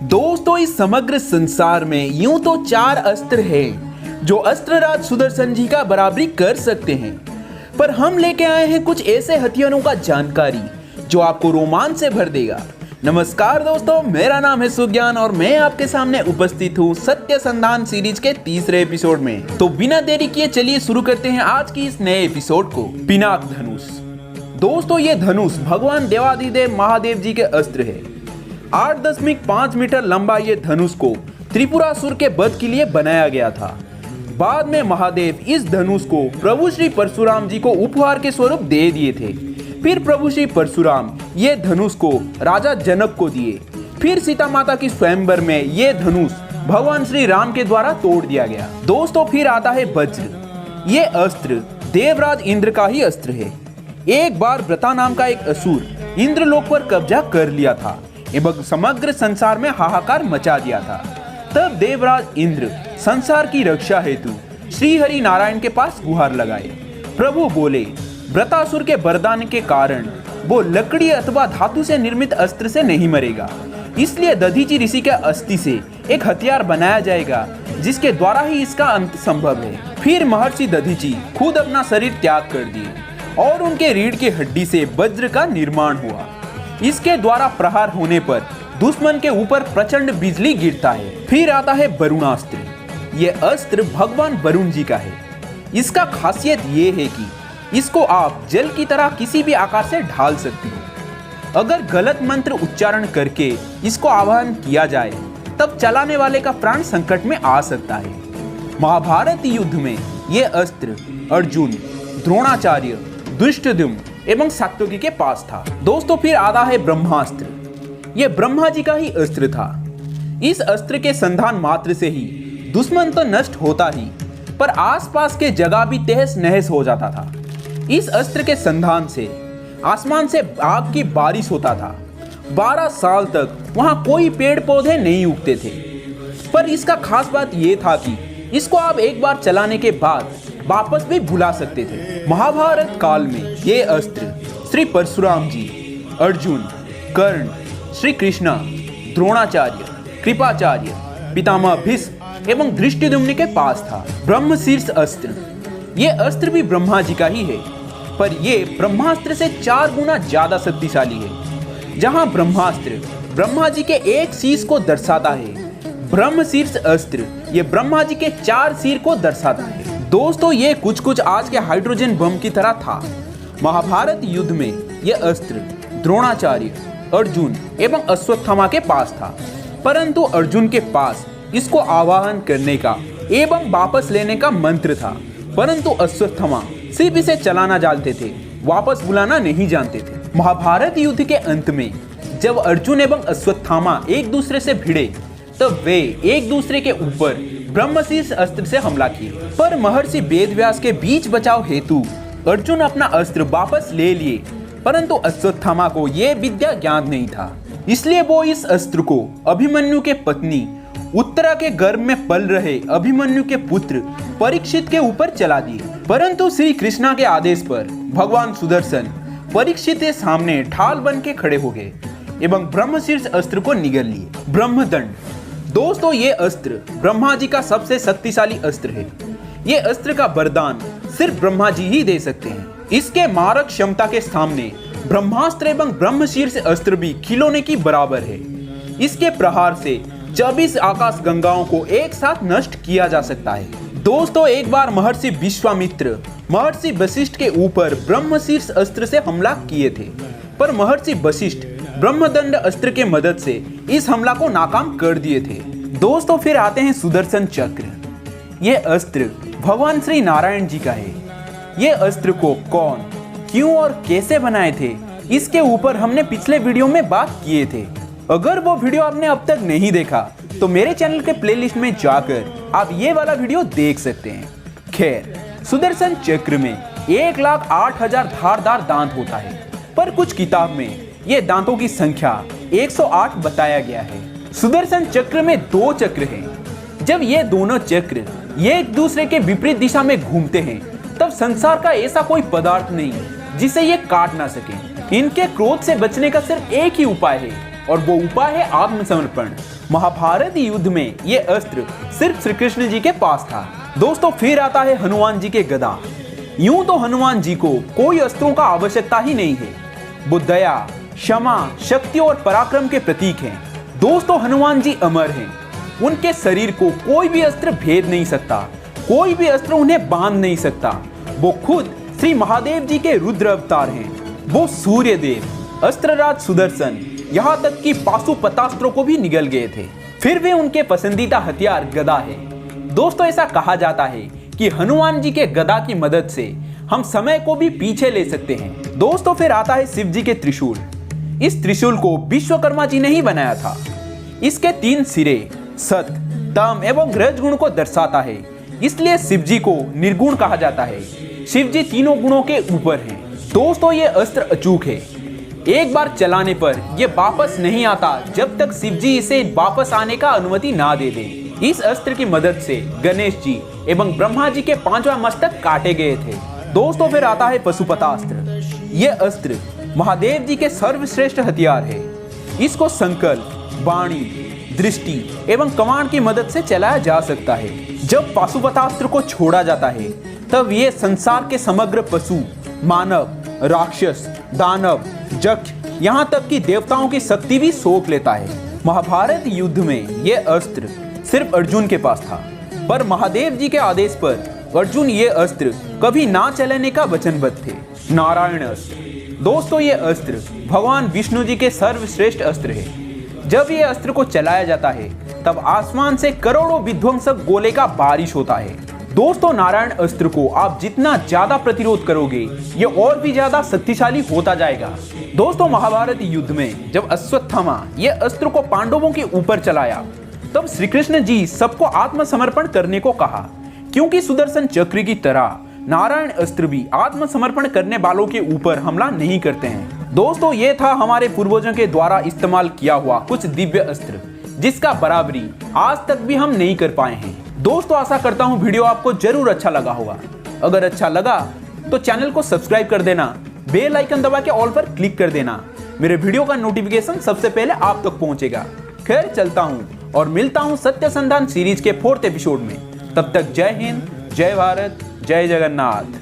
दोस्तों, इस समग्र संसार में यूं तो 4 अस्त्र हैं जो अस्त्रराज सुदर्शन जी का बराबरी कर सकते हैं, पर हम लेके आए हैं कुछ ऐसे हथियारों का जानकारी जो आपको रोमांच से भर देगा। नमस्कार दोस्तों, मेरा नाम है सुज्ञान और मैं आपके सामने उपस्थित हूँ सत्य संधान सीरीज के तीसरे एपिसोड में। तो बिना देरी किए चलिए शुरू करते हैं आज की इस नए एपिसोड को। पिनाक धनुष। दोस्तों, ये धनुष भगवान देवाधिदेव महादेव जी के अस्त्र है। 8.5 मीटर लंबा ये धनुष को त्रिपुरासुर के वध के लिए बनाया गया था। बाद में महादेव इस धनुष को प्रभु श्री परशुराम जी को उपहार के स्वरूप दे दिए थे। फिर प्रभु श्री परशुराम ये धनुष को राजा जनक को दिए। फिर सीता माता की स्वयंवर में ये धनुष भगवान श्री राम के द्वारा तोड़ दिया गया। दोस्तों, फिर आता है वज्र। ये अस्त्र देवराज इंद्र का ही अस्त्र है। एक बार व्रता नाम का एक असुर इंद्रलोक पर कब्जा कर लिया था एवं समग्र संसार में हाहाकार मचा दिया था। तब देवराज इंद्र संसार की रक्षा हेतु श्री हरि नारायण के पास गुहार लगाए। प्रभु बोले, व्रतासुर के वरदान के कारण वो लकड़ी अथवा धातु से निर्मित अस्त्र से नहीं मरेगा, इसलिए दधीचि ऋषि के अस्थि से एक हथियार बनाया जाएगा जिसके द्वारा ही इसका अंत संभव है। फिर महर्षि दधीचि खुद अपना शरीर त्याग कर दिए और उनके रीढ़ की हड्डी से वज्र का निर्माण हुआ। इसके द्वारा प्रहार होने पर दुश्मन के ऊपर प्रचंड बिजली गिरता है। फिर आता है वरुणास्त्र। ये अस्त्र भगवान वरुण जी का है। इसका खासियत ये है कि इसको आप जल की तरह किसी भी आकार से ढाल सकते हो। अगर गलत मंत्र उच्चारण करके इसको आवाहन किया जाए तब चलाने वाले का प्राण संकट में आ सकता है। महाभारत युद्ध में ये अस्त्र अर्जुन, द्रोणाचार्य, धृष्टद्युम्न एवं सात्यकी के पास था। दोस्तों, फिर आता है ब्रह्मास्त्र। यह ब्रह्मा जी का ही अस्त्र था। इस अस्त्र के संधान मात्र से ही दुश्मन तो नष्ट होता ही, पर आसपास के जगह भी तहस नहस हो जाता था। इस अस्त्र के संधान से आसमान से आग की बारिश होता था। 12 साल तक वहां कोई पेड़ पौधे नहीं उगते थे। पर इसका खास बात यह था कि इसको आप एक बार चलाने के बाद वापस भी भुला सकते थे। महाभारत काल में ये अस्त्र श्री परशुराम जी, अर्जुन, कर्ण, श्री कृष्णा, द्रोणाचार्य, कृपाचार्य, पितामह भीष्म एवं धृष्टद्युम्न के पास था। ब्रह्मशीर्ष अस्त्र। ये अस्त्र भी ब्रह्मा जी का ही है, पर ये ब्रह्मास्त्र से 4 गुना ज्यादा शक्तिशाली है। जहां ब्रह्मास्त्र ब्रह्मा जी के एक शीश को दर्शाता है, ब्रह्मशीर्ष अस्त्र ये ब्रह्मा जी के 4 सिर को दर्शाता है। दोस्तों, ये कुछ आज के हाइड्रोजन बम की तरह था। महाभारत युद्ध में यह अस्त्र द्रोणाचार्य, अर्जुन एवं अश्वत्थामा के पास था, परंतु अर्जुन के पास इसको आवाहन करने का एवं वापस लेने का मंत्र था, परंतु अश्वत्थामा सिर्फ इसे चलाना जानते थे, वापस बुलाना नहीं जानते थे। महाभारत युद्ध के अंत में जब अर्जुन एवं अश्वत्थामा एक दूसरे से भिड़े तब वे एक दूसरे के ऊपर ब्रह्मशीर्ष अस्त्र से हमला किए, पर महर्षि वेदव्यास के बीच बचाव हेतु अर्जुन अपना अस्त्र वापस ले लिए, परंतु अश्वत्थामा को यह विद्या ज्ञात नहीं था, इसलिए वो इस अस्त्र को अभिमन्यु के पत्नी उत्तरा के गर्भ में पल रहे अभिमन्यु के पुत्र परीक्षित के ऊपर चला दिए। परंतु श्री कृष्णा के आदेश पर भगवान सुदर्शन परीक्षित के सामने ढाल बन के खड़े हो गए एवं ब्रह्मशीर्ष अस्त्र को निगल लिए। ब्रह्मदंड। दोस्तों, ये अस्त्र ब्रह्मा जी का सबसे शक्तिशाली अस्त्र है। ये अस्त्र का वरदान सिर्फ ब्रह्मा जी ही दे सकते हैं। इसके मारक क्षमता के सामने ब्रह्मास्त्र एवं ब्रह्मशीर्ष अस्त्र भी खिलौने की बराबर है। इसके प्रहार से 24 आकाश गंगाओं को एक साथ नष्ट किया जा सकता है। दोस्तों, एक बार महर्षि विश्वामित्र महर्षि वशिष्ठ के ऊपर ब्रह्मशीर्ष अस्त्र से हमला किए थे, पर महर्षि वशिष्ठ ब्रह्मदंड अस्त्र के मदद से इस हमला को नाकाम कर दिए थे। दोस्तों, फिर आते हैं सुदर्शन चक्र। यह अस्त्र भगवान श्री नारायण जी का है। यह अस्त्र को कौन, क्यों और कैसे बनाए थे, इसके ऊपर हमने पिछले वीडियो में बात किए थे। अगर वो वीडियो आपने अब तक नहीं देखा तो मेरे चैनल के प्लेलिस्ट में जाकर आप ये वाला वीडियो देख सकते हैं। खैर, सुदर्शन चक्र में 1,08,000 धारदार दांत होता है, पर कुछ किताब में ये दांतों की संख्या 108 बताया गया है। सुदर्शन चक्र में 2 चक्र हैं। जब ये दोनों चक्र एक दूसरे के विपरीत दिशा में घूमते हैं तब संसार का ऐसा कोई पदार्थ नहीं जिसे ये काट ना सके। इनके क्रोध से बचने का सिर्फ एक ही उपाय है और वो उपाय है आत्मसमर्पण। महाभारत युद्ध में ये अस्त्र सिर्फ श्री कृष्ण जी के पास था। दोस्तों फिर आता है हनुमान जी के गदा। यूं तो हनुमान जी को कोई अस्त्रों का आवश्यकता ही नहीं है। वो दया, क्षमा, शक्ति और पराक्रम के प्रतीक हैं। दोस्तों हनुमान जी अमर हैं। उनके शरीर को कोई भी अस्त्र भेद नहीं सकता, कोई भी अस्त्र उन्हें बांध नहीं सकता। वो खुद श्री महादेव जी के रुद्र अवतार हैं। वो सूर्य देव, अस्त्रराज सुदर्शन, यहाँ तक कि पाशुपतास्त्रों को भी निगल गए थे। फिर भी उनके पसंदीदा हथियार गदा है। दोस्तों ऐसा कहा जाता है कि हनुमान जी के गदा की मदद से हम समय को भी पीछे ले सकते हैं। दोस्तों फिर आता है शिव जी के त्रिशूल। इस त्रिशूल को विश्वकर्मा जी ने ही बनाया था। इसके 3 सिरे सत, तम एवं रजगुण को दर्शाता है, इसलिए शिव जी को निर्गुण कहा जाता है। शिव जी तीनों गुणों के ऊपर हैं। दोस्तों ये अस्त्र अचूक है। एक बार चलाने पर यह वापस नहीं आता जब तक शिव जी इसे वापस आने का अनुमति ना दे दे। इस अस्त्र की मदद से गणेश जी एवं ब्रह्मा जी के 5वां मस्तक काटे गए थे। दोस्तों फिर आता है पशुपतास्त्र। यह अस्त्र महादेव जी के सर्वश्रेष्ठ हथियार है। इसको संकल्प, वाणी, दृष्टि एवं कमान की मदद से चलाया जा सकता है। जब पाशुपतास्त्र को छोड़ा जाता है तब ये संसार के समग्र पशु, मानव, राक्षस, दानव, यक्ष, यहाँ तक कि देवताओं की शक्ति भी सोख लेता है। महाभारत युद्ध में यह अस्त्र सिर्फ अर्जुन के पास था, पर महादेव जी के आदेश पर अर्जुन ये अस्त्र कभी ना चलाने का वचनबद्ध थे। नारायण अस्त्र। दोस्तों ये अस्त्र भगवान विष्णु जी के सर्वश्रेष्ठ अस्त्र है। जब ये अस्त्र को चलाया जाता है तब आसमान से करोड़ों विध्वंसक गोले का बारिश होता है। दोस्तों नारायण अस्त्र को आप जितना ज्यादा प्रतिरोध करोगे ये और भी ज्यादा शक्तिशाली होता जाएगा। दोस्तों महाभारत युद्ध में जब अश्वत्थामा ये अस्त्र को पांडवों के ऊपर चलाया तब श्री कृष्ण जी सबको आत्मसमर्पण करने को कहा, क्योंकि सुदर्शन चक्र की तरह नारायण अस्त्र भी आत्मसमर्पण करने वालों के ऊपर हमला नहीं करते हैं। दोस्तों ये था हमारे पूर्वजों के द्वारा इस्तेमाल किया हुआ कुछ दिव्य अस्त्र, जिसका बराबरी आज तक भी हम नहीं कर पाए हैं। दोस्तों आशा करता हूँ वीडियो आपको जरूर अच्छा लगा होगा। अगर अच्छा लगा तो चैनल को सब्सक्राइब कर देना, बेल आइकन दबा के ऑल पर क्लिक कर देना। मेरे वीडियो का नोटिफिकेशन सबसे पहले आप तक पहुंचेगा। खैर चलता हूँ और मिलता हूँ सत्य संधान सीरीज के 4th एपिसोड में। तब तक जय हिंद, जय भारत, जय जगन्नाथ।